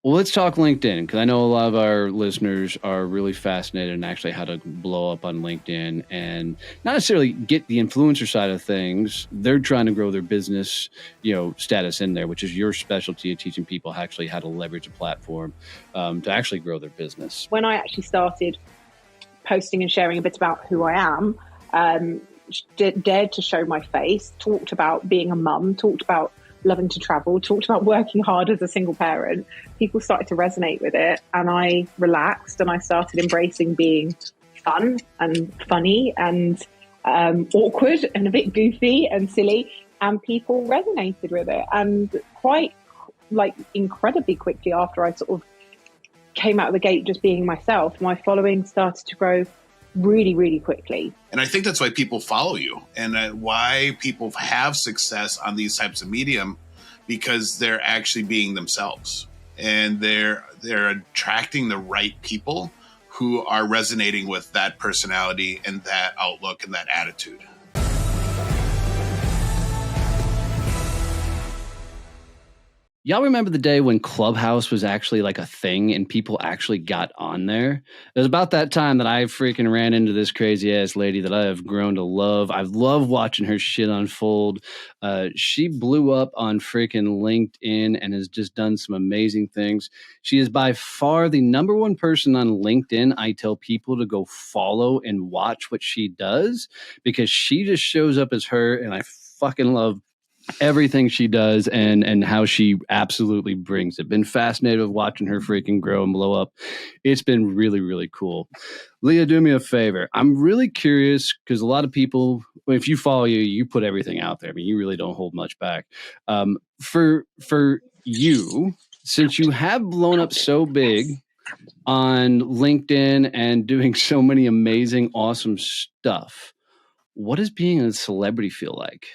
Well, let's talk LinkedIn because I know a lot of our listeners are really fascinated in actually how to blow up on LinkedIn and not necessarily get the influencer side of things. They're trying to grow their business, status in there, which is your specialty of teaching people actually how to leverage a platform to actually grow their business. When I actually started posting and sharing a bit about who I am, dared to show my face, talked about being a mum, talked about loving to travel, talked about working hard as a single parent, people started to resonate with it. And I relaxed and I started embracing being fun and funny and awkward and a bit goofy and silly. And people resonated with it. And quite incredibly quickly after I sort of came out of the gate just being myself, my following started to grow really, really quickly. And I think that's why people follow you and why people have success on these types of medium, because they're actually being themselves and they're attracting the right people who are resonating with that personality and that outlook and that attitude. Y'all remember the day when Clubhouse was actually like a thing and people actually got on there? It was about that time that I freaking ran into this crazy ass lady that I have grown to love. I love watching her shit unfold. She blew up on freaking LinkedIn and has just done some amazing things. She is by far the number one person on LinkedIn I tell people to go follow and watch what she does, because she just shows up as her, and I fucking love everything she does and how she absolutely brings it. Been fascinated with watching her freaking grow and blow up. It's been really, really cool. Leah, do me a favor. I'm really curious because a lot of people, if you follow you put everything out there. I mean, you really don't hold much back. For you, since you have blown up so big on LinkedIn and doing so many amazing, awesome stuff, what does being a celebrity feel like?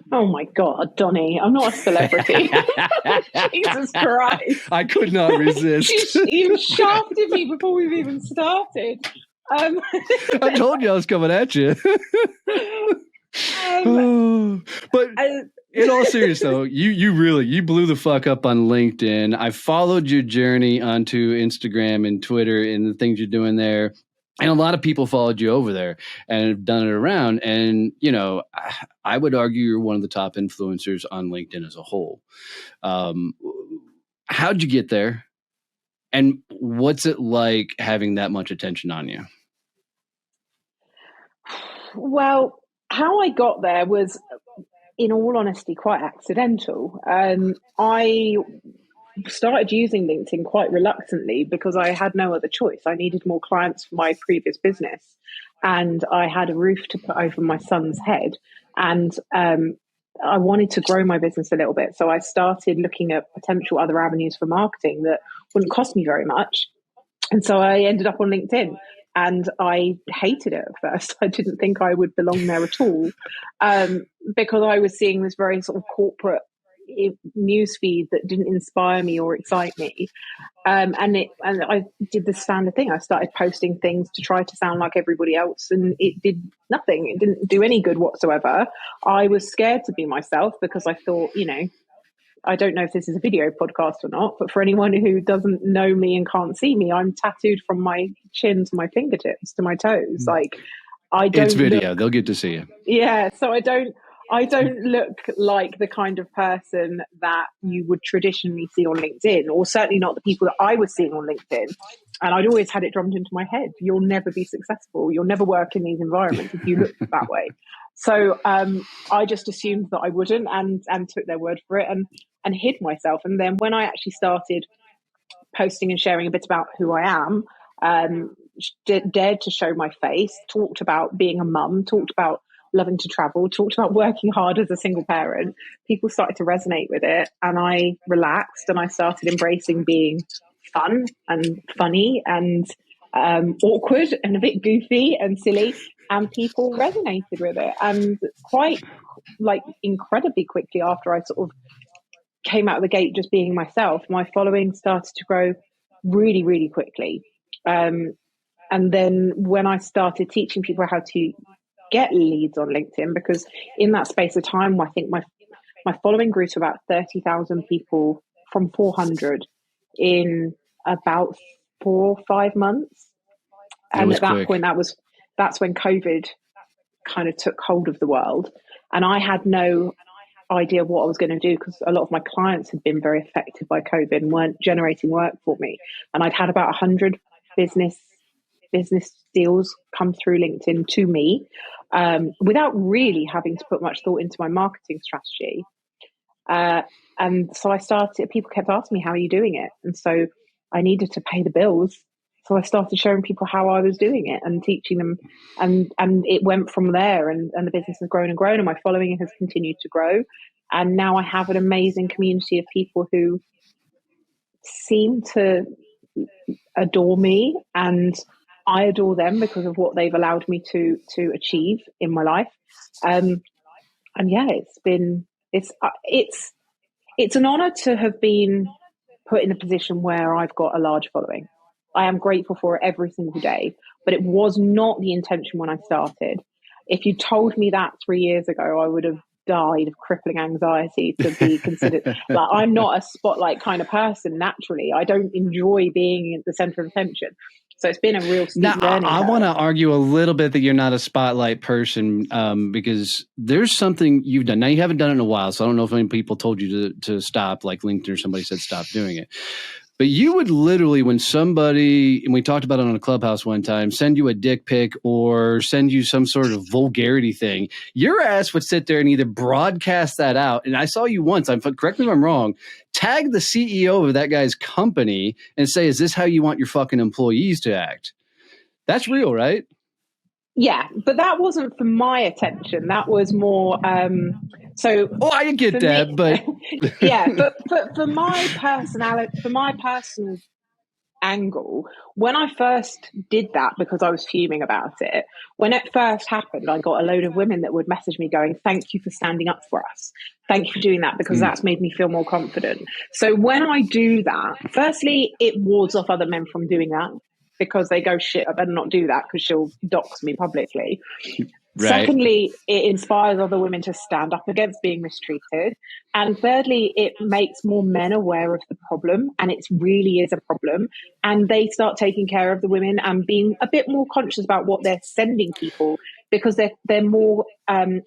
Oh my God, Donnie, I'm not a celebrity. Jesus Christ. I could not resist. You shafted me before we've even started. I told you I was coming at you. But in all seriousness, though, you blew the fuck up on LinkedIn. I followed your journey onto Instagram and Twitter and the things you're doing there. And a lot of people followed you over there and have done it around. And, I would argue you're one of the top influencers on LinkedIn as a whole. How'd you get there? And what's it like having that much attention on you? Well, how I got there was, in all honesty, quite accidental. I started using LinkedIn quite reluctantly because I had no other choice. I needed more clients for my previous business, and I had a roof to put over my son's head, and I wanted to grow my business a little bit. So I started looking at potential other avenues for marketing that wouldn't cost me very much. And so I ended up on LinkedIn, and I hated it at first. I didn't think I would belong there at all, because I was seeing this very sort of corporate newsfeed that didn't inspire me or excite me. And I did the standard thing. I started posting things to try to sound like everybody else, and it did nothing. It didn't do any good whatsoever. I was scared to be myself because I thought, I don't know if this is a video podcast or not, but for anyone who doesn't know me and can't see me, I'm tattooed from my chin to my fingertips to my toes. It's video. They'll get to see you. Yeah. So I don't look like the kind of person that you would traditionally see on LinkedIn, or certainly not the people that I was seeing on LinkedIn. And I'd always had it drummed into my head: you'll never be successful. You'll never work in these environments if you look that way. So I just assumed that I wouldn't, and took their word for it and hid myself. And then when I actually started posting and sharing a bit about who I am, dared to show my face, talked about being a mum, talked about loving to travel, talked about working hard as a single parent, people started to resonate with it. And I relaxed and I started embracing being fun and funny and awkward and a bit goofy and silly. And people resonated with it. And quite incredibly quickly after I sort of came out of the gate just being myself, my following started to grow really, really quickly. And then when I started teaching people how to get leads on LinkedIn, because in that space of time, I think my following grew to about 30,000 people from 400 in about 4 or 5 months. And at that quick. point, that's when COVID kind of took hold of the world. And I had no idea what I was going to do, because a lot of my clients had been very affected by COVID and weren't generating work for me. And I'd had about 100 business deals come through LinkedIn to me, without really having to put much thought into my marketing strategy. And so people kept asking me, how are you doing it? And so I needed to pay the bills. So I started showing people how I was doing it and teaching them. And it went from there, and the business has grown and grown, and my following has continued to grow. And now I have an amazing community of people who seem to adore me, and I adore them because of what they've allowed me to achieve in my life. And yeah, it's an honor to have been put in a position where I've got a large following. I am grateful for it every single day, but it was not the intention when I started. If you told me that 3 years ago, I would have died of crippling anxiety to be considered. Like, I'm not a spotlight kind of person naturally. I don't enjoy being at the center of attention. So it's been a real steep learning curve. I want to argue a little bit that you're not a spotlight person, because there's something you've done. Now, you haven't done it in a while, so I don't know if any people told you to stop, like LinkedIn or somebody said stop doing it. But you would literally, when somebody, and we talked about it on a Clubhouse one time, send you a dick pic or send you some sort of vulgarity thing, your ass would sit there and either broadcast that out. And I saw you once, correct me if I'm wrong, tag the CEO of that guy's company and say, is this how you want your fucking employees to act? That's real, right? Yeah, but that wasn't for my attention. That was more I get that, but yeah, but for my personality, for my personal angle, when I first did that, because I was fuming about it, when it first happened, I got a load of women that would message me going, thank you for standing up for us. Thank you for doing that, because that's made me feel more confident. So when I do that, firstly, it wards off other men from doing that, because they go, shit, I better not do that because she'll dox me publicly. Right. Secondly, it inspires other women to stand up against being mistreated. And thirdly, it makes more men aware of the problem, and it really is a problem. And they start taking care of the women and being a bit more conscious about what they're sending people, because they're more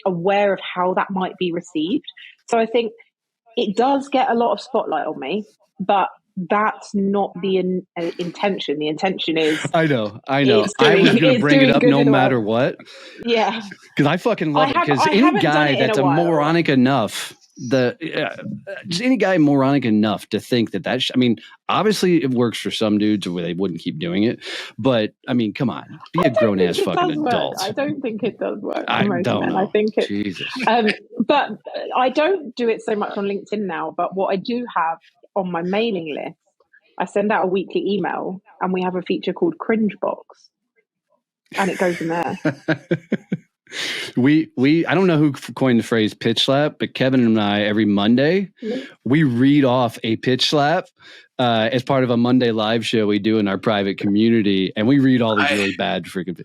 aware of how that might be received. So I think it does get a lot of spotlight on me, but that's not the intention. The intention is... I know. I was going to bring it up no matter what. Yeah. Because I fucking love it. Because any guy that's a moronic enough... just any guy moronic enough to think that I mean, obviously it works for some dudes or they wouldn't keep doing it, but I mean, come on, be a grown ass fucking adult. I don't think it does work. I don't know. I think it, Jesus. But I don't do it so much on LinkedIn now. But what I do have on my mailing list, I send out a weekly email, and we have a feature called Cringe Box, and it goes in there. We I don't know who coined the phrase pitch slap, but Kevin and I, every Monday, we read off a pitch slap as part of a Monday live show we do in our private community, and we read all these really bad freaking.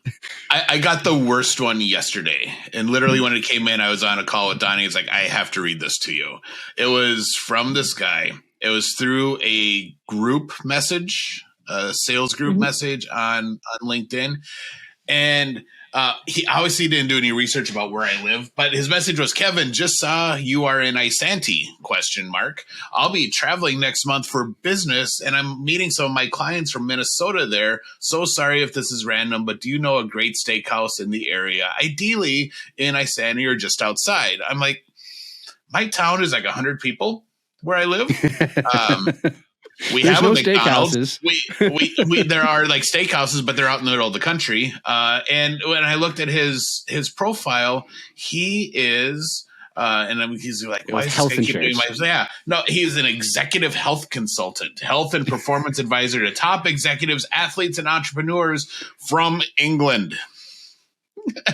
I got the worst one yesterday, and literally when it came in, I was on a call with Donnie. He's like, I have to read this to you. It was from this guy. It was through a group message, a sales group message on LinkedIn, and he obviously didn't do any research about where I live, but his message was, Kevin, just saw you are in Isanti, ? I'll be traveling next month for business, and I'm meeting some of my clients from Minnesota there. So sorry if this is random, but do you know a great steakhouse in the area? Ideally in Isanti or just outside. I'm like, my town is like 100 people where I live. There's have no a McDonald's. Steakhouses. There are like steakhouses, but they're out in the middle of the country. And when I looked at his profile, he is, and he's like, why is this guy keep doing my? Yeah, no, he's an executive health consultant, health and performance advisor to top executives, athletes, and entrepreneurs from England.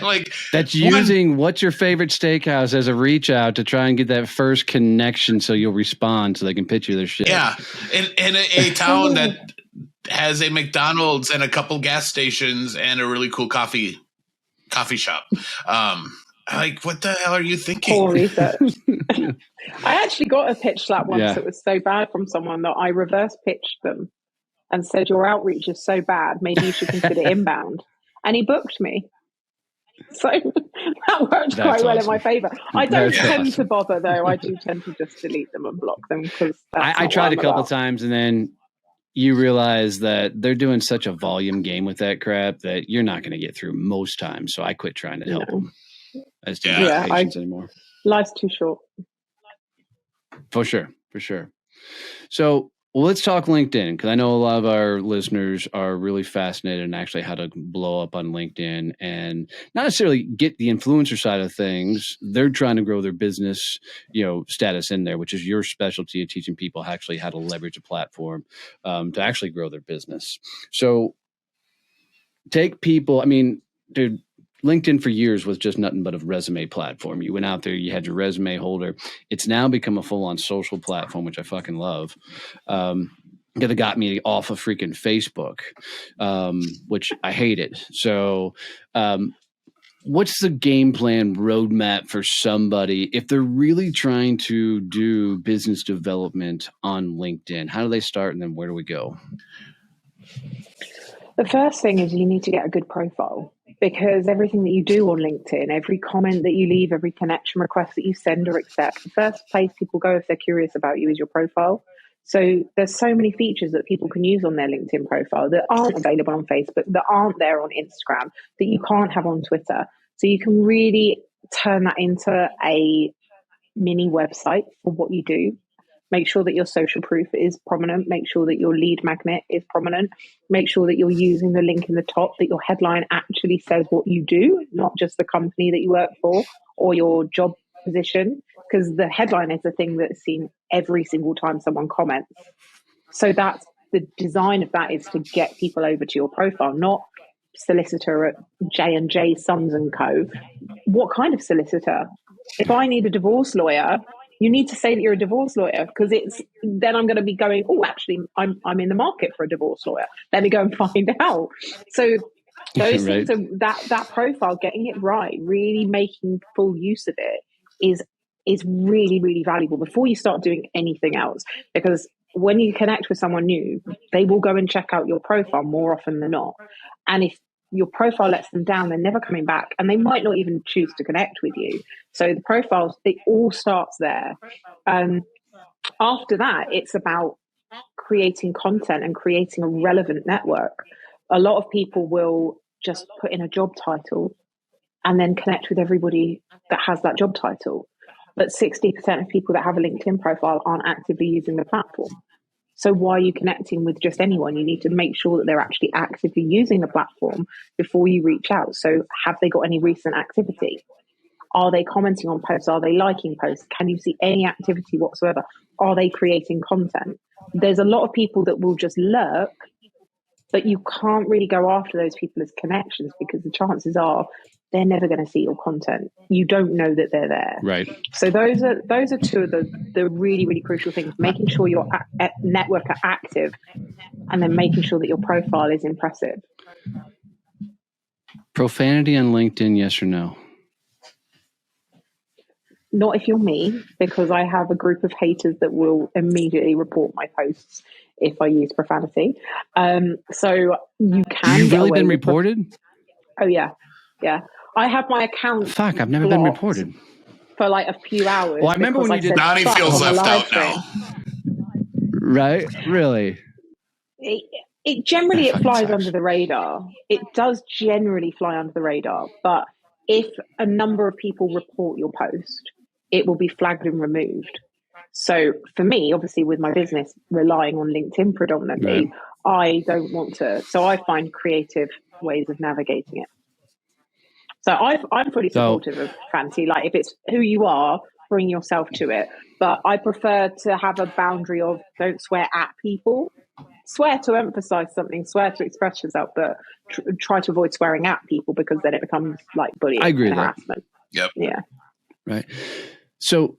Like that's using what's your favorite steakhouse as a reach out to try and get that first connection so you'll respond so they can pitch you their shit. Yeah. In a town that has a McDonald's and a couple gas stations and a really cool coffee shop. Like, what the hell are you thinking? Poor research. I actually got a pitch slap once that was so bad from someone that I reverse pitched them and said, your outreach is so bad, maybe you should consider inbound. And he booked me. So that worked quite well in my favor. I don't tend to bother, though. I do tend to just delete them and block them because I tried a couple times, and then you realize that they're doing such a volume game with that crap that you're not going to get through most times. So I quit trying to help them. I just don't have patience anymore. Life's too short. For sure. So let's talk LinkedIn, because I know a lot of our listeners are really fascinated in actually how to blow up on LinkedIn and not necessarily get the influencer side of things. They're trying to grow their business, status in there, which is your specialty of teaching people actually how to leverage a platform to actually grow their business. So take people, dude, LinkedIn for years was just nothing but a resume platform. You went out there, you had your resume holder. It's now become a full-on social platform, which I fucking love. That got me off of freaking Facebook, which I hated. So what's the game plan roadmap for somebody if they're really trying to do business development on LinkedIn? How do they start, and then where do we go? The first thing is you need to get a good profile, because everything that you do on LinkedIn, every comment that you leave, every connection request that you send or accept, the first place people go if they're curious about you is your profile. So there's so many features that people can use on their LinkedIn profile that aren't available on Facebook, that aren't there on Instagram, that you can't have on Twitter. So you can really turn that into a mini website for what you do. Make sure that your social proof is prominent. Make sure that your lead magnet is prominent. Make sure that you're using the link in the top, that your headline actually says what you do, not just the company that you work for or your job position, because the headline is the thing that's seen every single time someone comments. So that's the design of that, is to get people over to your profile, not solicitor at J&J Sons & Co. What kind of solicitor? If I need a divorce lawyer, you need to say that you're a divorce lawyer, because then I'm going to be going, oh, actually, I'm in the market for a divorce lawyer. Let me go and find out. So those things, are that profile, getting it right, really making full use of it is really, really valuable before you start doing anything else. Because when you connect with someone new, they will go and check out your profile more often than not. And if your profile lets them down, they're never coming back, and they might not even choose to connect with you. So the profiles, it all starts there. After that, it's about creating content and creating a relevant network. A lot of people will just put in a job title and then connect with everybody that has that job title. But 60% of people that have a LinkedIn profile aren't actively using the platform. So why are you connecting with just anyone? You need to make sure that they're actually actively using the platform before you reach out. So have they got any recent activity? Are they commenting on posts? Are they liking posts? Can you see any activity whatsoever? Are they creating content? There's a lot of people that will just lurk, but you can't really go after those people as connections, because the chances are they're never going to see your content. You don't know that they're there. Right. So those are two of the really, really crucial things: making sure your network are active, and then making sure that your profile is impressive. Profanity on LinkedIn, yes or no? Not if you're me, because I have a group of haters that will immediately report my posts if I use profanity. So you can. You've really been reported? Oh yeah. I have my account. Fuck, I've never been reported for like a few hours. Well, I remember when you did. Donnie feels left out now. Right? Really? It generally it flies under the radar. It does generally fly under the radar, but if a number of people report your post, it will be flagged and removed. So for me, obviously with my business relying on LinkedIn predominantly, I don't want to. So I find creative ways of navigating it. So I'm fully supportive of profanity. Like, if it's who you are, bring yourself to it. But I prefer to have a boundary of don't swear at people. Swear to emphasize something, swear to express yourself, but try to avoid swearing at people, because then it becomes like bullying and harassment. Yep. Yeah. Right. So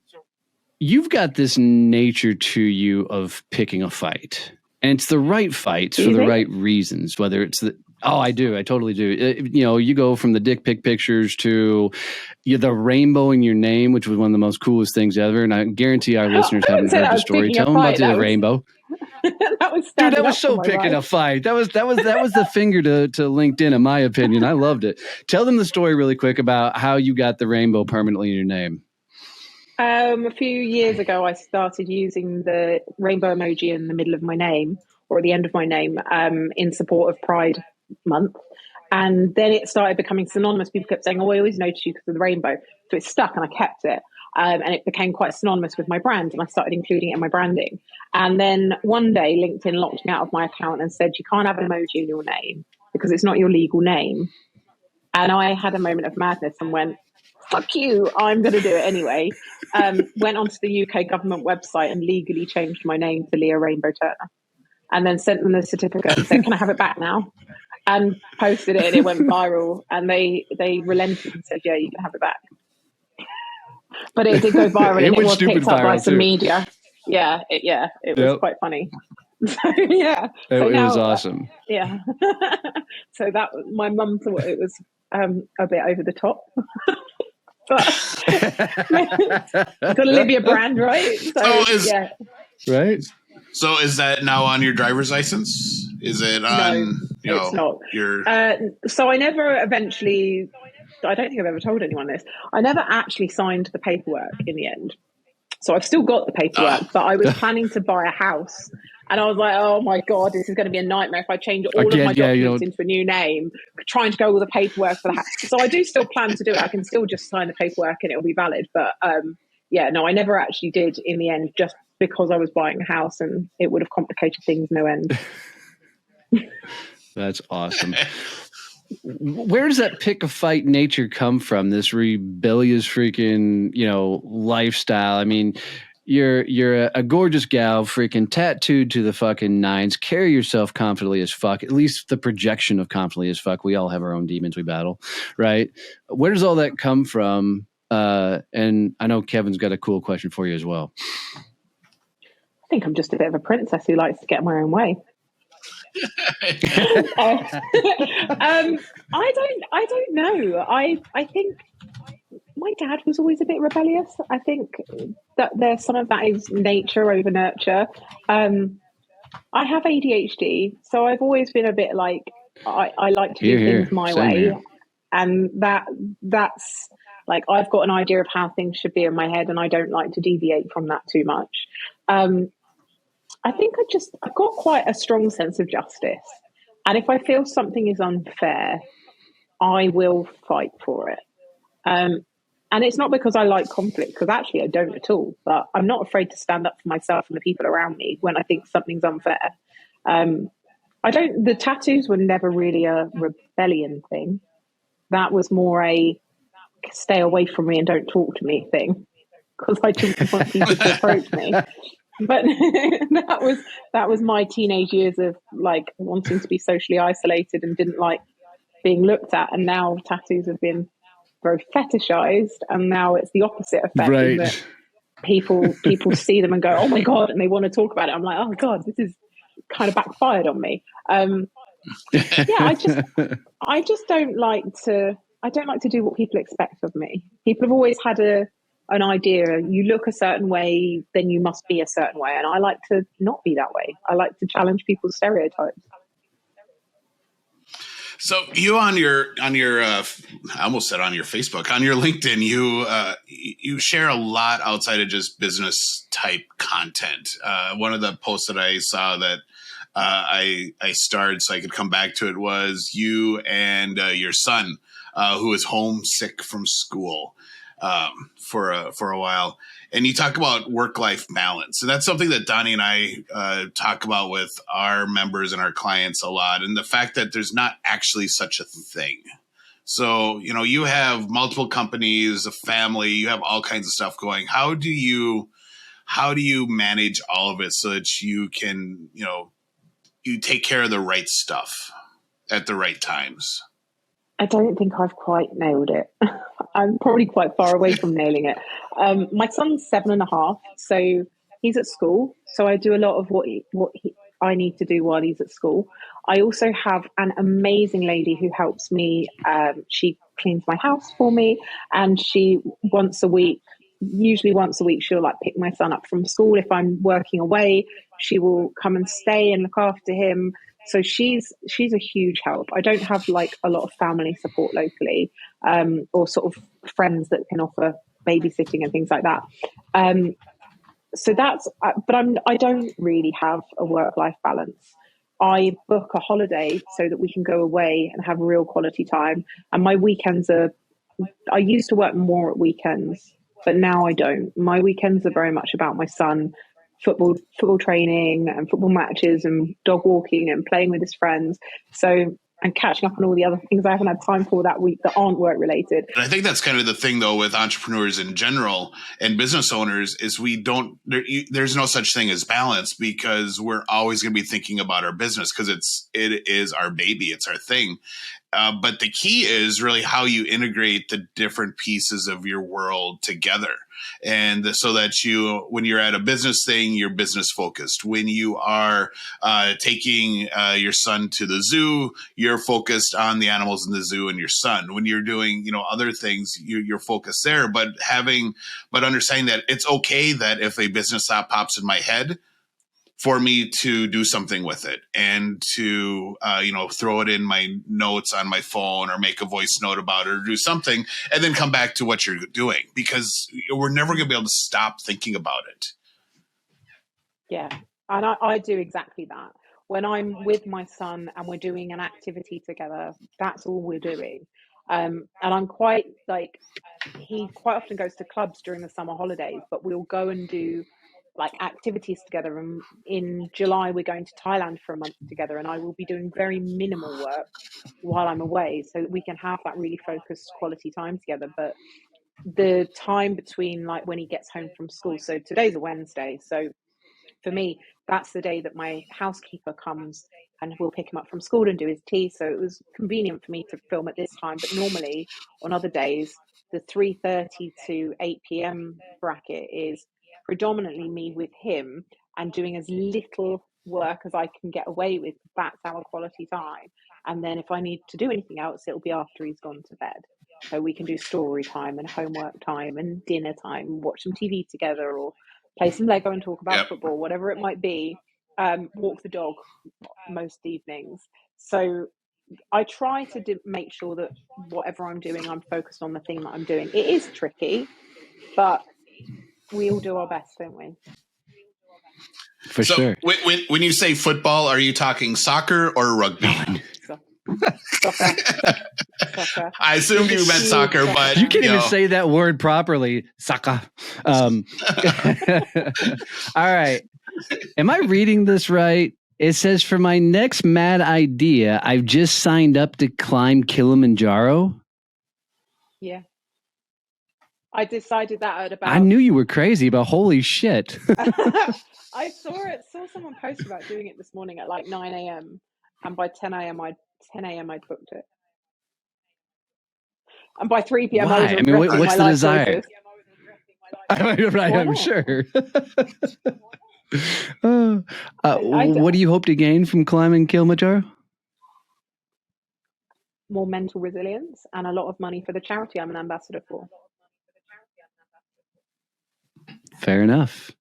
you've got this nature to you of picking a fight, and it's the right fights for the right reasons, whether it's Oh, I do. I totally do. You go from the dick pic pictures to the rainbow in your name, which was one of the most coolest things ever. And I guarantee our listeners haven't heard the story. Tell them about the rainbow. That was Dude, that was so picking a fight. That was the finger to LinkedIn, in my opinion. I loved it. Tell them the story really quick about how you got the rainbow permanently in your name. A few years ago, I started using the rainbow emoji in the middle of my name or at the end of my name in support of Pride Month. And then it started becoming synonymous. People kept saying, oh, I always noticed you because of the rainbow. So it stuck and I kept it. And it became quite synonymous with my brand. And I started including it in my branding. And then one day, LinkedIn locked me out of my account and said, you can't have an emoji in your name because it's not your legal name. And I had a moment of madness and went, fuck you, I'm going to do it anyway. Went onto the UK government website and legally changed my name to Leah Rainbow Turner. And then sent them the certificate and said, can I have it back now? And posted it and it went viral. And they relented and said, yeah, you can have it back. But it did go viral and it was picked up by some media. Yeah, it was quite funny. So, yeah. It was awesome. Yeah. So that my mum thought it was a bit over the top. But got to live your brand, right? So, right. So is that now on your driver's license? Is it on? No, it's not. So I never eventually. I don't think I've ever told anyone this. I never actually signed the paperwork in the end. So I've still got the paperwork, but I was planning to buy a house. And I was like, oh my God, this is going to be a nightmare if I change all of my documents into a new name, trying to go with the paperwork for the house. So I do still plan to do it. I can still just sign the paperwork and it'll be valid. But I never actually did in the end, just because I was buying a house and it would have complicated things no end. That's awesome. Where does that pick a fight nature come from? This rebellious freaking, lifestyle. I mean, you're a gorgeous gal, freaking tattooed to the fucking nines. Carry yourself confidently as fuck. At least the projection of confidently as fuck. We all have our own demons we battle, right? Where does all that come from? And I know Kevin's got a cool question for you as well. I think I'm just a bit of a princess who likes to get my own way. I don't know. I think my dad was always a bit rebellious. I think that there's some of that is nature over nurture. I have ADHD, so I've always been a bit like I like to do things my way, here. And that's like I've got an idea of how things should be in my head, and I don't like to deviate from that too much. I think I've got quite a strong sense of justice. And if I feel something is unfair, I will fight for it. And it's not because I like conflict, because actually I don't at all. But I'm not afraid to stand up for myself and the people around me when I think something's unfair. The tattoos were never really a rebellion thing. That was more a stay away from me and don't talk to me thing, because I didn't want people to approach me. But that was my teenage years of like wanting to be socially isolated and didn't like being looked at. And now tattoos have been very fetishized, and now it's the opposite effect. Right. That people see them and go, "Oh my God," and they want to talk about it. I'm like, "Oh God, this is kind of backfired on me." I just don't like to. I don't like to do what people expect of me. People have always had an idea. You look a certain way, then you must be a certain way, and I like to not be that way. I like to challenge people's stereotypes. So you on your I almost said on your Facebook, on your LinkedIn, you share a lot outside of just business type content. One of the posts that I saw that I starred so I could come back to it was you and your son, who was homesick from school for a while. And you talk about work-life balance. And that's something that Donnie and I talk about with our members and our clients a lot. And the fact that there's not actually such a thing. So, you have multiple companies, a family, you have all kinds of stuff going. How do you manage all of it so that you can, you take care of the right stuff at the right times? I don't think I've quite nailed it. I'm probably quite far away from nailing it. My son's 7.5, so he's at school. So I do a lot of what I need to do while he's at school. I also have an amazing lady who helps me. She cleans my house for me, and she usually once a week, she'll like pick my son up from school. If I'm working away, she will come and stay and look after him. So she's a huge help. I don't have like a lot of family support locally, or sort of friends that can offer babysitting and things like that. So that's, but I don't really have a work life balance. I book a holiday so that we can go away and have real quality time. And my weekends I used to work more at weekends, but now I don't. My weekends are very much about my son, football training and football matches and dog walking and playing with his friends. So, and catching up on all the other things I haven't had time for that week that aren't work related. And I think that's kind of the thing, though, with entrepreneurs in general and business owners is there's no such thing as balance, because we're always going to be thinking about our business because it is our baby. It's our thing. But the key is really how you integrate the different pieces of your world together. And so that when you're at a business thing, you're business focused. When you are taking your son to the zoo, you're focused on the animals in the zoo and your son. When you're doing, other things, you're focused there. But understanding that it's okay that if a business thought pops in my head, for me to do something with it and to, throw it in my notes on my phone or make a voice note about it or do something and then come back to what you're doing, because we're never going to be able to stop thinking about it. Yeah. And I do exactly that. When I'm with my son and we're doing an activity together, that's all we're doing. And I'm quite like, he quite often goes to clubs during the summer holidays, but we'll go and do like activities together. And in July, we're going to Thailand for a month together, and I will be doing very minimal work while I'm away so that we can have that really focused quality time together. But the time between like when he gets home from school, so today's a Wednesday, so for me, that's the day that my housekeeper comes and we'll pick him up from school and do his tea. So it was convenient for me to film at this time. But normally on other days, the 3:30 to 8 p.m. bracket is predominantly me with him and doing as little work as I can get away with. That's our quality time. And then if I need to do anything else, it'll be after he's gone to bed. So we can do story time and homework time and dinner time, watch some TV together, or play some Lego and talk about football, whatever it might be. Walk the dog most evenings. So I try to make sure that whatever I'm doing, I'm focused on the thing that I'm doing. It is tricky, but we all do our best, don't we? For sure. When you say football, are you talking soccer or rugby? Soccer. I assumed you meant soccer, but you can't even say that word properly. Soccer. All right. Am I reading this right? It says, for my next mad idea, I've just signed up to climb Kilimanjaro. Yeah. I decided that at about... I knew you were crazy, but holy shit. I saw someone post about doing it this morning at like 9 a.m. and by 10 a.m. I'd booked it. And by 3 p.m. Why? I was regretting what's my the life desire? choices. Right, I'm sure. What do you hope to gain from climbing Kilimanjaro? More mental resilience and a lot of money for the charity I'm an ambassador for. Fair enough.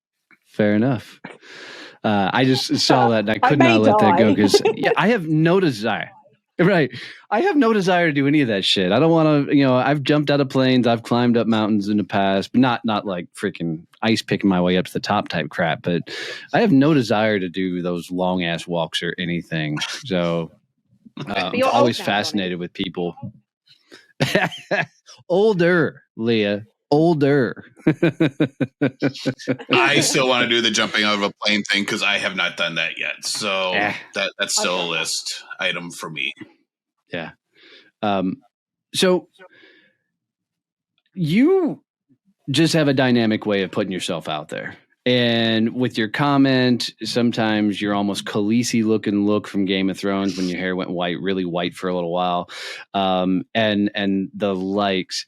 I just saw that and I could not let that go because I have no desire. Right. I have no desire to do any of that shit. I don't want to, I've jumped out of planes. I've climbed up mountains in the past, but not like freaking ice picking my way up to the top type crap. But I have no desire to do those long ass walks or anything. So I'm always fascinated with people. Older, Leah. Older. I still want to do the jumping out of a plane thing because I have not done that yet. So that's still a list item for me. Yeah. So you just have a dynamic way of putting yourself out there. And with your comment, sometimes you're almost Khaleesi looking look from Game of Thrones when your hair went white, really white for a little while. And the likes.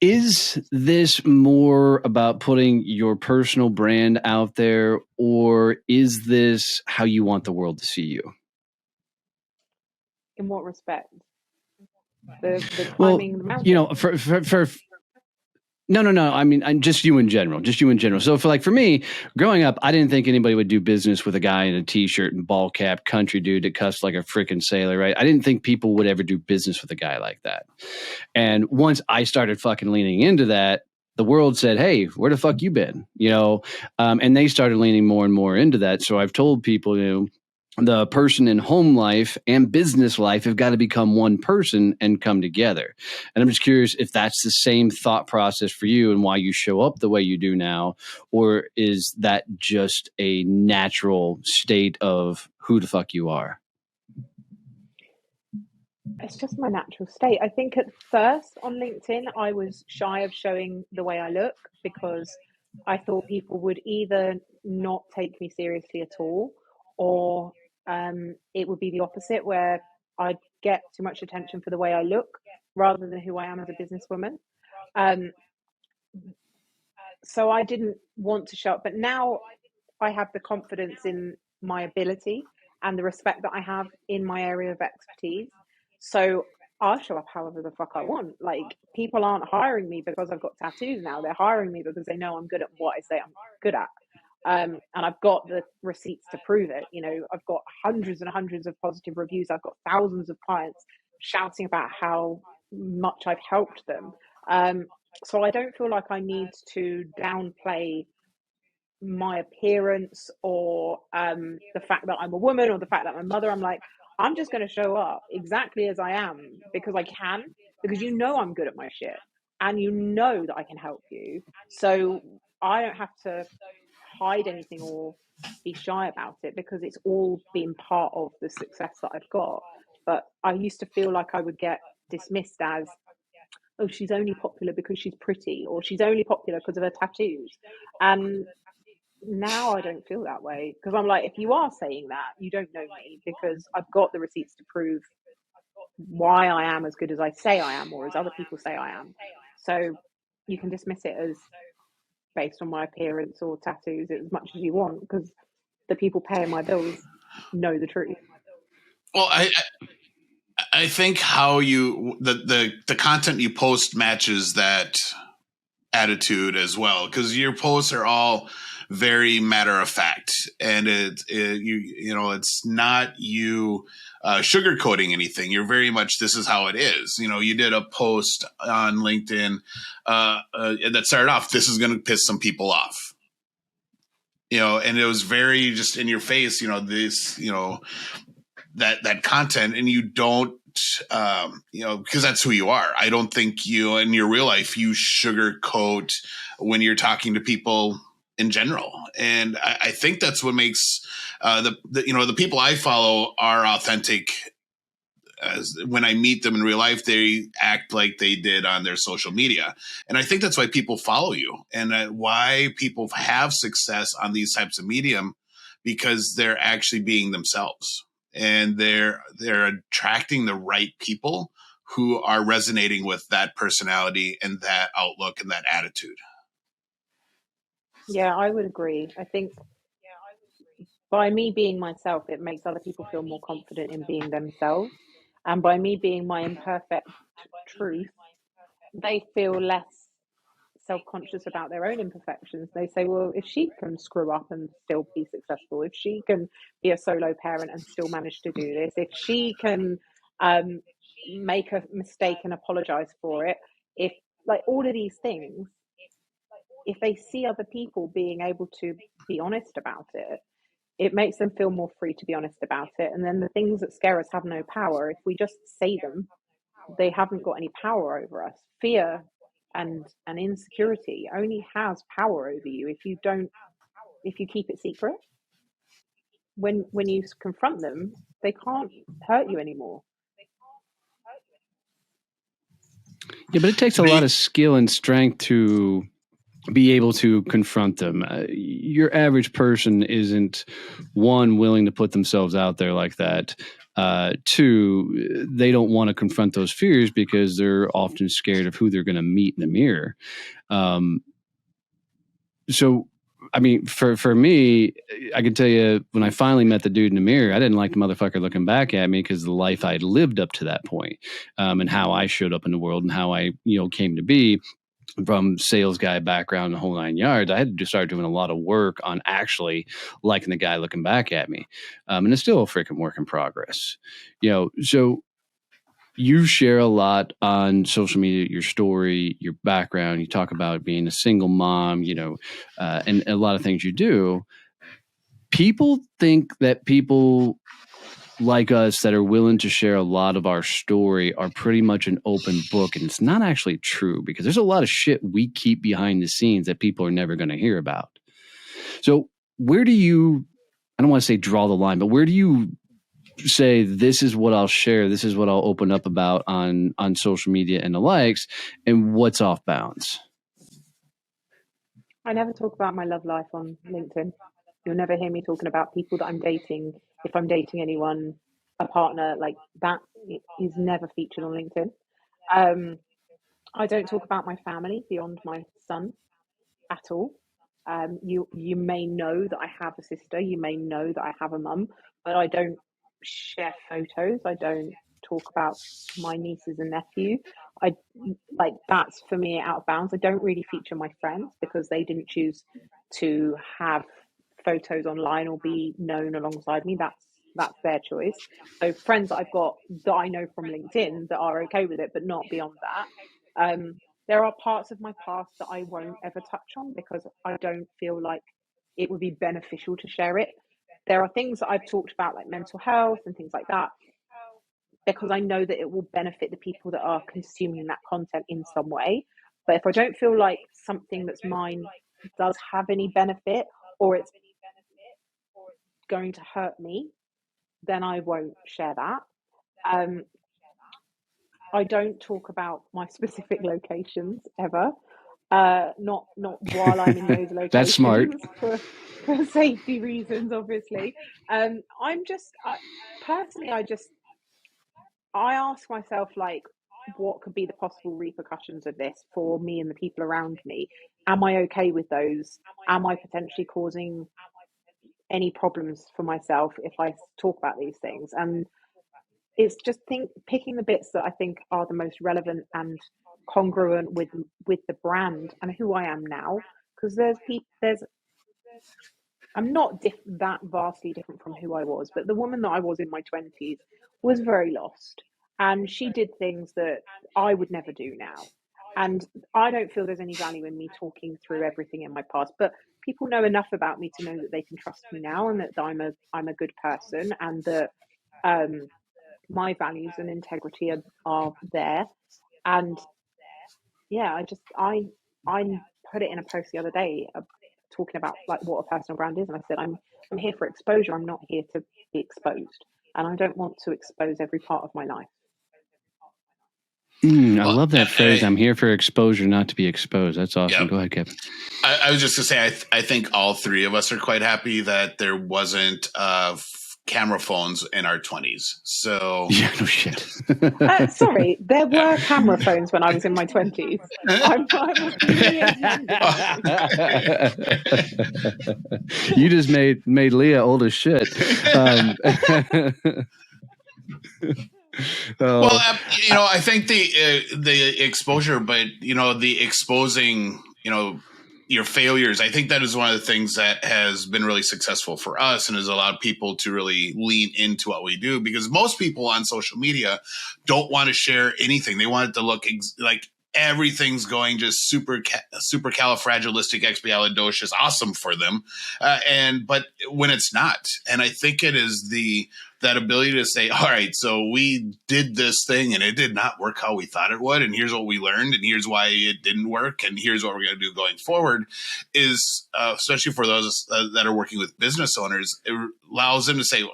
Is this more about putting your personal brand out there, or is this how you want the world to see you? In what respect? The Well, climbing the mountain. you know, for no. I mean, I'm just you in general. So for me, growing up, I didn't think anybody would do business with a guy in a t-shirt and ball cap, country dude that cussed like a freaking sailor, right? I didn't think people would ever do business with a guy like that. And once I started fucking leaning into that, the world said, "Hey, where the fuck you been?" And they started leaning more and more into that. So I've told people, the person in home life and business life have got to become one person and come together. And I'm just curious if that's the same thought process for you and why you show up the way you do now, or is that just a natural state of who the fuck you are? It's just my natural state. I think at first on LinkedIn, I was shy of showing the way I look because I thought people would either not take me seriously at all, or it would be the opposite, where I'd get too much attention for the way I look rather than who I am as a businesswoman. Um, so I didn't want to show up, but now I have the confidence in my ability and the respect that I have in my area of expertise. So I'll show up however the fuck I want. Like, people aren't hiring me because I've got tattoos now. They're hiring me because they know I'm good at what I say I'm good at. And I've got the receipts to prove it. I've got hundreds and hundreds of positive reviews. I've got thousands of clients shouting about how much I've helped them. So I don't feel like I need to downplay my appearance or the fact that I'm a woman or the fact that I'm a mother. I'm like, I'm just going to show up exactly as I am because I can, because I'm good at my shit and that I can help you. So I don't have to hide anything or be shy about it because it's all been part of the success that I've got. But I used to feel like I would get dismissed as, oh, she's only popular because she's pretty, or she's only popular because of her tattoos. And now I don't feel that way because I'm like, if you are saying that, you don't know me, because I've got the receipts to prove why I am as good as I say I am, or as other people say I am. So you can dismiss it as based on my appearance or tattoos as much as you want, because the people paying my bills know the truth. Well, I think how the content you post matches that attitude as well, because your posts are all very matter of fact, and it's not you sugarcoating anything. You're very much, this is how it is. You did a post on LinkedIn that started off, this is going to piss some people off, and it was very just in your face, that content, and you don't, because that's who you are. I don't think you, in your real life, you sugarcoat when you're talking to people in general. And I think that's what makes the people I follow are authentic. As when I meet them in real life, they act like they did on their social media. And I think that's why people follow you, and why people have success on these types of medium, because they're actually being themselves, and they're attracting the right people who are resonating with that personality and that outlook and that attitude. Yeah, I would agree. I think by me being myself, it makes other people feel more confident in being themselves. And by me being my imperfect truth, they feel less self-conscious about their own imperfections. They say, well, if she can screw up and still be successful, if she can be a solo parent and still manage to do this, if she can make a mistake and apologize for it, if, like, all of these things, if they see other people being able to be honest about it, it makes them feel more free to be honest about it. And then the things that scare us have no power. If we just say them, they haven't got any power over us. Fear and insecurity only has power over you if you keep it secret. When you confront them, they can't hurt you anymore. Yeah, but it takes a lot of skill and strength to be able to confront them. Your average person isn't, one, willing to put themselves out there like that. Two, they don't want to confront those fears because they're often scared of who they're going to meet in the mirror. So, I mean, for me, I can tell you when I finally met the dude in the mirror, I didn't like the motherfucker looking back at me because the life I'd lived up to that point, and how I showed up in the world and how I, came to be from sales guy background, the whole 9 yards. I had to start doing a lot of work on actually liking the guy looking back at me. And it's still a freaking work in progress, so you share a lot on social media, your story, your background. You talk about being a single mom, and a lot of things you do. People think that people like us that are willing to share a lot of our story are pretty much an open book. And it's not actually true because there's a lot of shit we keep behind the scenes that people are never going to hear about. So where do you, I don't want to say draw the line, but where do you say this is what I'll share, this is what I'll open up about on social media and the likes, and what's off bounds? I never talk about my love life on LinkedIn. You'll never hear me talking about people that I'm dating. If I'm dating anyone, a partner, like that is never featured on LinkedIn. I don't talk about my family beyond my son at all. You may know that I have a sister, you may know that I have a mum, but I don't share photos. I don't talk about my nieces and nephew. I like that's for me out of bounds. I don't really feature my friends because they didn't choose to have photos online or be known alongside me. That's their choice. So friends that I've got that I know from LinkedIn that are okay with it, but not beyond that. There are parts of my past that I won't ever touch on because I don't feel like it would be beneficial to share it. There are things that I've talked about, like mental health and things like that, because I know that it will benefit the people that are consuming that content in some way. But if I don't feel like something that's mine does have any benefit or it's going to hurt me, then I won't share that. I don't talk about my specific locations ever. Not while I'm in those locations. That's smart. for safety reasons, obviously. I'm just personally, I ask myself, like, what could be the possible repercussions of this for me and the people around me? Am I okay with those? Am I potentially causing any problems for myself if I talk about these things? And it's just picking the bits that I think are the most relevant and congruent with the brand and who I am now. Because I'm not that vastly different from who I was, but the woman that I was in my 20s was very lost, and she did things that I would never do now. And I don't feel there's any value in me talking through everything in my past, but people know enough about me to know that they can trust me now, and that I'm a good person, and that my values and integrity are there. And yeah, I put it in a post the other day, talking about like what a personal brand is, and I said I'm here for exposure. I'm not here to be exposed, and I don't want to expose every part of my life. I love that phrase. I'm here for exposure, not to be exposed. That's awesome. Yep. Go ahead, Kevin. I was just going to say, I think all three of us are quite happy that there wasn't camera phones in our 20s. So yeah, no shit. Sorry, there were camera phones when I was in my 20s. I'm a few years younger than you. You just made Leah old as shit. Well, I think the exposure, but the exposing, your failures. I think that is one of the things that has been really successful for us and has allowed people to really lean into what we do, because most people on social media don't want to share anything. They want it to look like everything's going just super califragilisticexpialidocious awesome for them, but when it's not. And I think it is that ability to say, all right, so we did this thing and it did not work how we thought it would, and here's what we learned, and here's why it didn't work, and here's what we're going to do going forward, is especially for those that are working with business owners, it allows them to say, well,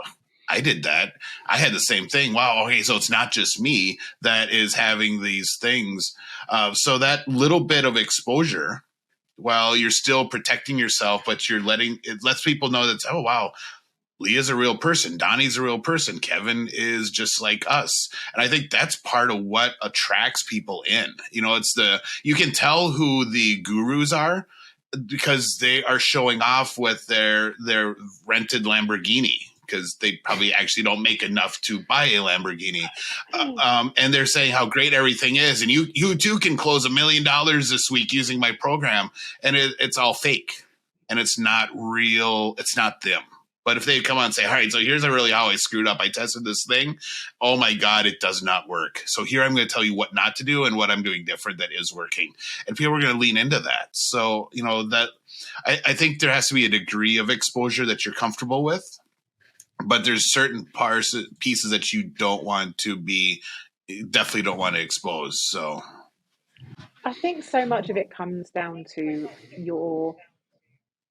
I did that. I had the same thing. Wow. Okay. So it's not just me that is having these things. So that little bit of exposure while you're still protecting yourself, but it lets people know that, oh, wow, Leah's a real person. Donnie's a real person. Kevin is just like us. And I think that's part of what attracts people in. You can tell who the gurus are because they are showing off with their rented Lamborghini, because they probably actually don't make enough to buy a Lamborghini. And they're saying how great everything is. And you too can close $1 million this week using my program. And it's all fake. And it's not real. It's not them. But if they come on and say, all right, so here's really how I screwed up. I tested this thing. Oh my God, it does not work. So here I'm going to tell you what not to do and what I'm doing different that is working. And people are going to lean into that. So, that I think there has to be a degree of exposure that you're comfortable with. But there's certain pieces that you definitely don't want to expose. So I think so much of it comes down to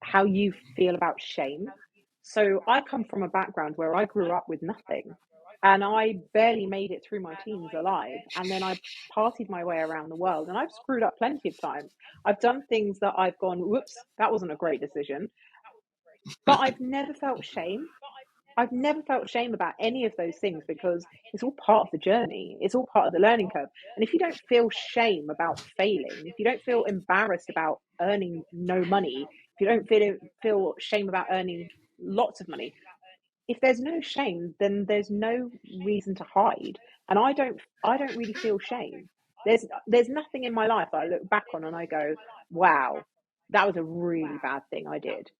how you feel about shame. So I come from a background where I grew up with nothing, and I barely made it through my teens alive. And then I partied my way around the world, and I've screwed up plenty of times. I've done things that I've gone, whoops, that wasn't a great decision. But I've never felt shame. I've never felt shame about any of those things because it's all part of the journey. It's all part of the learning curve. And if you don't feel shame about failing, if you don't feel embarrassed about earning no money, if you don't feel shame about earning lots of money, if there's no shame, then there's no reason to hide. And I don't really feel shame. There's nothing in my life that I look back on and I go, wow, that was a really bad thing I did.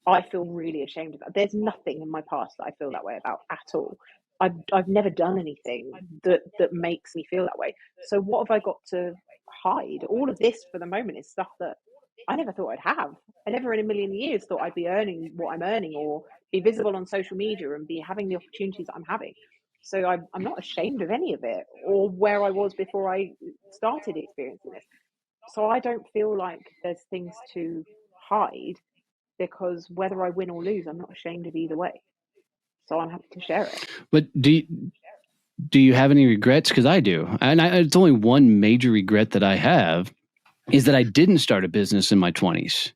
I feel really ashamed of that. There's nothing in my past that I feel that way about at all. I've never done anything that makes me feel that way. So what have I got to hide? All of this for the moment is stuff that I never thought I'd have. I never in a million years thought I'd be earning what I'm earning or be visible on social media and be having the opportunities that I'm having. So I'm not ashamed of any of it or where I was before I started experiencing this. So I don't feel like there's things to hide because whether I win or lose, I'm not ashamed of either way. So I'm happy to share it. But do you have any regrets? Because I do. And it's only one major regret that I have is that I didn't start a business in my 20s.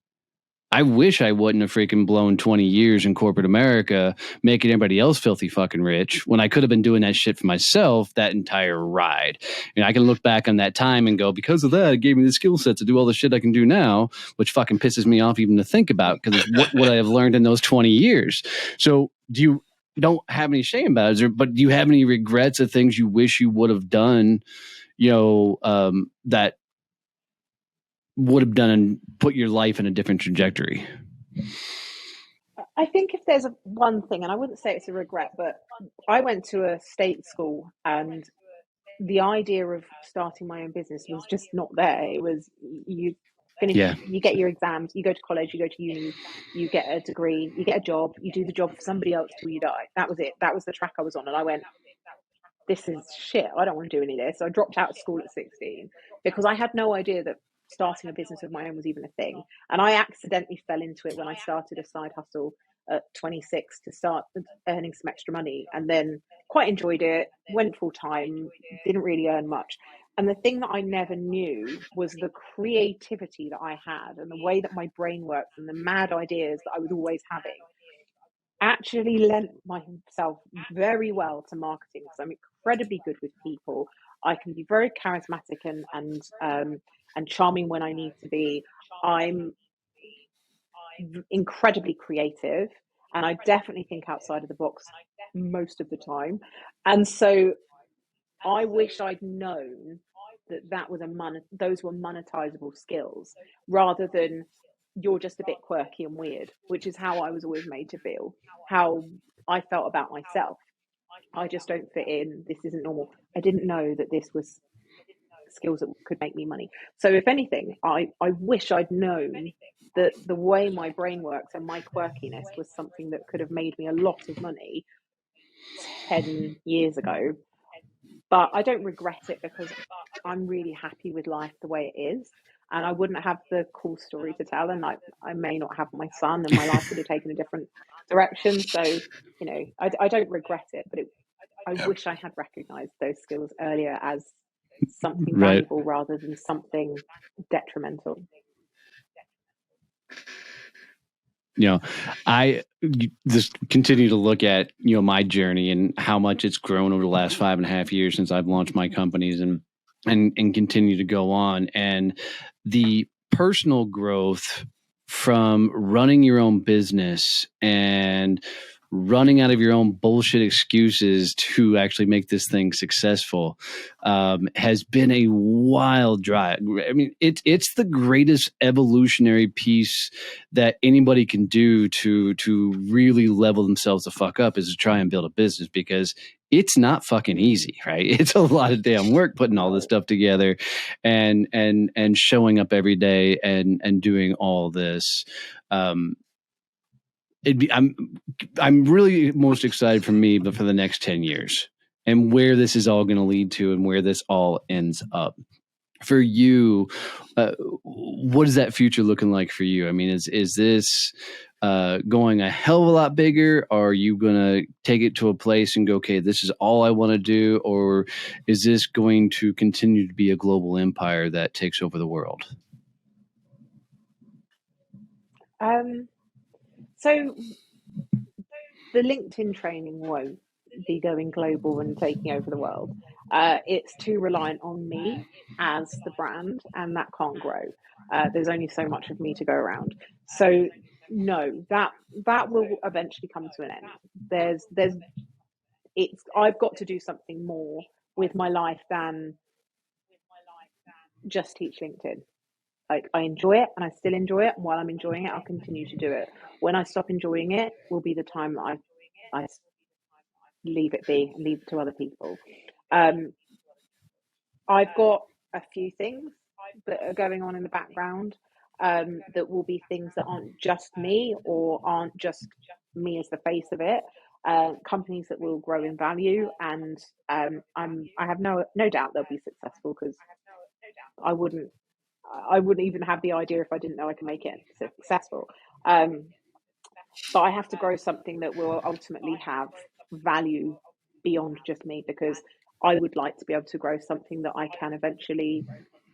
I wish I wouldn't have freaking blown 20 years in corporate America, making everybody else filthy fucking rich when I could have been doing that shit for myself that entire ride. I can look back on that time and go, because of that, it gave me the skill set to do all the shit I can do now, which fucking pisses me off even to think about because it's what I have learned in those 20 years. So you don't have any shame about it, but do you have any regrets of things you wish you would have done, that would have done and put your life in a different trajectory? I think if there's one thing, and I wouldn't say it's a regret, but I went to a state school and the idea of starting my own business was just not there. It was you finish, you get your exams, you go to college, you go to uni, you get a degree, you get a job, you do the job for somebody else till you die. That was it. That was the track I was on. And I went, this is shit. I don't want to do any of this. So I dropped out of school at 16 because I had no idea that starting a business of my own was even a thing. And I accidentally fell into it when I started a side hustle at 26 to start earning some extra money, and then quite enjoyed it, went full time, didn't really earn much. And the thing that I never knew was the creativity that I had and the way that my brain works and the mad ideas that I was always having actually lent myself very well to marketing because I'm incredibly good with people. I can be very charismatic and charming when I need to be. I'm incredibly creative and I definitely think outside of the box most of the time. And so I wish I'd known that was those were monetizable skills rather than you're just a bit quirky and weird, which is how I was always made to feel, how I felt about myself. I just don't fit in. This isn't normal. I didn't know that this was skills that could make me money. So if anything, I wish I'd known that the way my brain works and my quirkiness was something that could have made me a lot of money 10 years ago. But I don't regret it because I'm really happy with life the way it is. And I wouldn't have the cool story to tell. And I may not have my son and my life would have taken a different direction. So, I don't regret it, but I wish I had recognized those skills earlier as something valuable rather than something detrimental. I just continue to look at, my journey and how much it's grown over the last 5.5 years since I've launched my companies and continue to go on. And the personal growth from running your own business and running out of your own bullshit excuses to actually make this thing successful has been a wild drive. I mean, it's the greatest evolutionary piece that anybody can do to really level themselves the fuck up, is to try and build a business, because it's not fucking easy, right? It's a lot of damn work putting all this stuff together and showing up every day and doing all this. I'm really most excited for me, but for the next 10 years and where this is all going to lead to and where this all ends up. For you, what is that future looking like for you? I mean, is this going a hell of a lot bigger? Or are you going to take it to a place and go, okay, this is all I want to do? Or is this going to continue to be a global empire that takes over the world? So the LinkedIn training won't be going global and taking over the world. It's too reliant on me as the brand, and that can't grow. There's only so much of me to go around. So no, that will eventually come to an end. I've got to do something more with my life than just teach LinkedIn. Like, I enjoy it and I still enjoy it. And while I'm enjoying it, I'll continue to do it. When I stop enjoying it will be the time that I leave it be and leave it to other people. I've got a few things that are going on in the background that will be things that aren't just me, or aren't just me as the face of it. Companies that will grow in value, and I have no doubt they'll be successful, because I wouldn't even have the idea if I didn't know I can make it successful. But I have to grow something that will ultimately have value beyond just me, because I would like to be able to grow something that I can eventually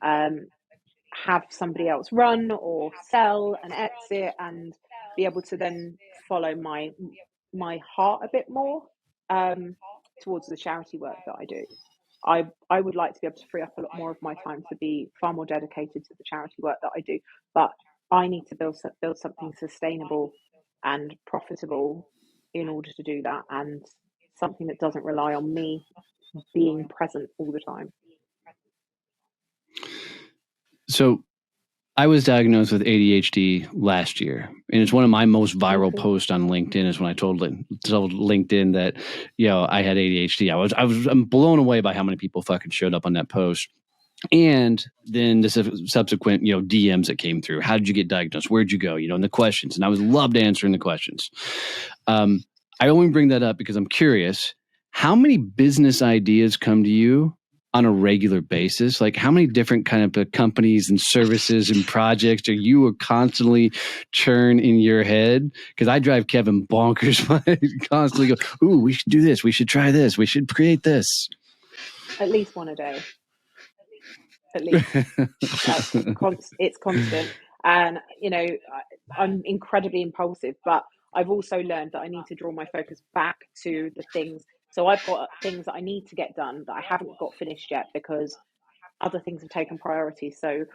have somebody else run or sell and exit, and be able to then follow my heart a bit more towards the charity work that I do. I would like to be able to free up a lot more of my time to be far more dedicated to the charity work that I do, but I need to build something sustainable and profitable in order to do that, and something that doesn't rely on me being present all the time. So I was diagnosed with ADHD last year, and it's one of my most viral posts on LinkedIn is when I told LinkedIn that, I had ADHD. I'm blown away by how many people fucking showed up on that post. And then the subsequent, DMs that came through. How did you get diagnosed? Where'd you go? And the questions. And I loved answering the questions. I only bring that up because I'm curious, how many business ideas come to you on a regular basis? Like, how many different kind of companies and services and projects are you constantly churn in your head? Because I drive Kevin bonkers when I constantly go, ooh, we should do this. We should try this. We should create this. At least one a day. At least. It's constant. And, I'm incredibly impulsive, but I've also learned that I need to draw my focus back to the things. So I've got things that I need to get done that I haven't got finished yet, because other things have taken priority. So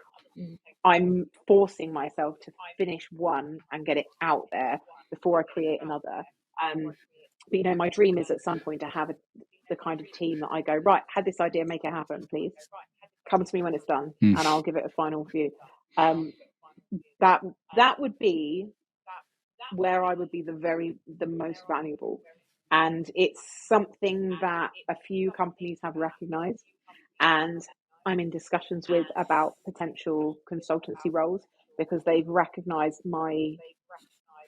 I'm forcing myself to finish one and get it out there before I create another. But my dream is at some point to have the kind of team that I go, right, had this idea, make it happen, please. Come to me when it's done, and I'll give it a final review. That would be where I would be the most valuable. And it's something that a few companies have recognized, and I'm in discussions with about potential consultancy roles, because they've recognized my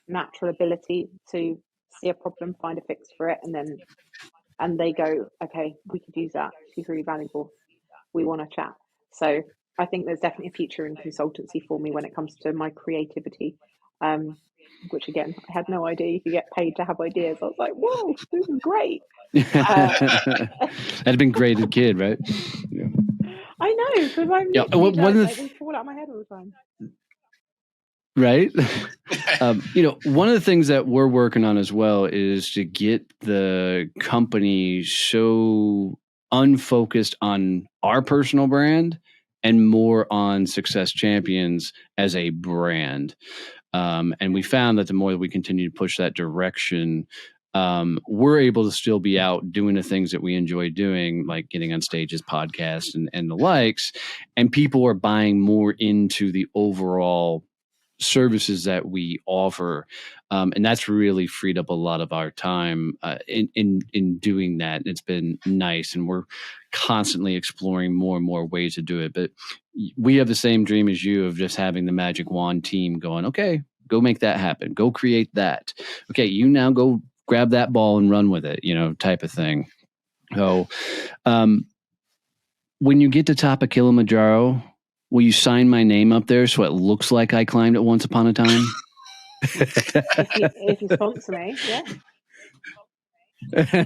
natural ability to see a problem, find a fix for it, and they go, okay, we could use that. She's really valuable. We want to chat. So I think there's definitely a future in consultancy for me when it comes to my creativity, which again, I had no idea you could get paid to have ideas. I was like, whoa, this is great. That'd been great as a kid, right? Yeah. I know, because I'm they fall out of my head all the time. Right? One of the things that we're working on as well is to get the company so unfocused on our personal brand and more on Success Champions as a brand. And we found that the more that we continue to push that direction, we're able to still be out doing the things that we enjoy doing, like getting on stages, podcasts, and the likes. And people are buying more into the overall services that we offer, and that's really freed up a lot of our time in doing that. And it's been nice, and we're constantly exploring more and more ways to do it. But we have the same dream as you of just having the magic wand team going, okay, go make that happen, go create that. Okay, you now go grab that ball and run with it, type of thing. So when you get to top of Kilimanjaro, will you sign my name up there so it looks like I climbed it once upon a time? if you sponsor me, yeah.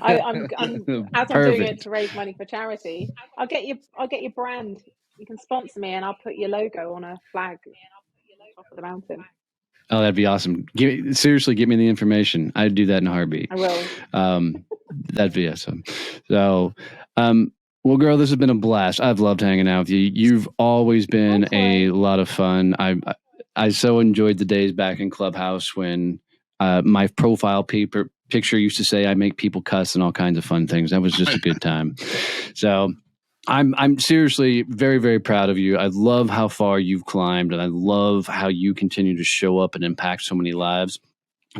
I'm doing it to raise money for charity. I'll get your brand. You can sponsor me, and I'll put your logo on a flag on top of the mountain. Oh, that'd be awesome. Seriously, give me the information. I'd do that in a heartbeat. I will. That'd be awesome. So, well, girl, this has been a blast. I've loved hanging out with you. You've always been a lot of fun. I so enjoyed the days back in Clubhouse when my profile picture used to say I make people cuss and all kinds of fun things. That was just a good time. So I'm seriously very, very proud of you. I love how far you've climbed, and I love how you continue to show up and impact so many lives.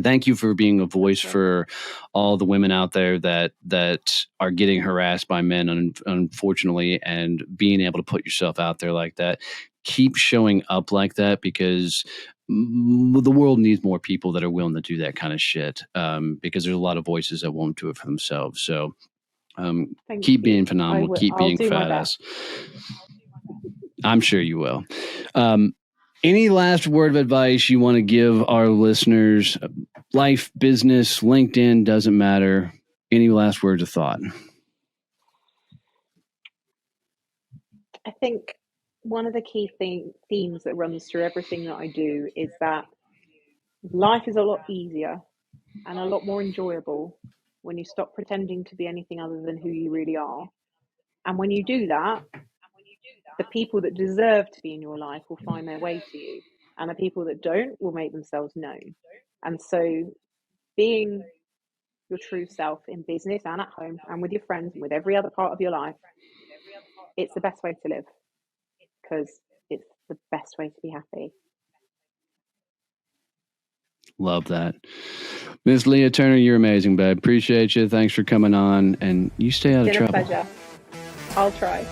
Thank you for being a voice for all the women out there that are getting harassed by men, unfortunately, and being able to put yourself out there like that. Keep showing up like that, because the world needs more people that are willing to do that kind of shit, because there's a lot of voices that won't do it for themselves. So keep being phenomenal. Keep being badass. I'm sure you will. Any last word of advice you want to give our listeners? Life, business, LinkedIn, doesn't matter. Any last words of thought? I think one of the key themes that runs through everything that I do is that life is a lot easier and a lot more enjoyable when you stop pretending to be anything other than who you really are. And when you do that, the people that deserve to be in your life will find their way to you, and the people that don't will make themselves known. And so being your true self in business and at home and with your friends and with every other part of your life, it's the best way to live, because it's the best way to be happy. Love that. Miss Leah Turner, you're amazing, babe. Appreciate you. Thanks for coming on, and you stay out of trouble. It's been a pleasure. I'll try.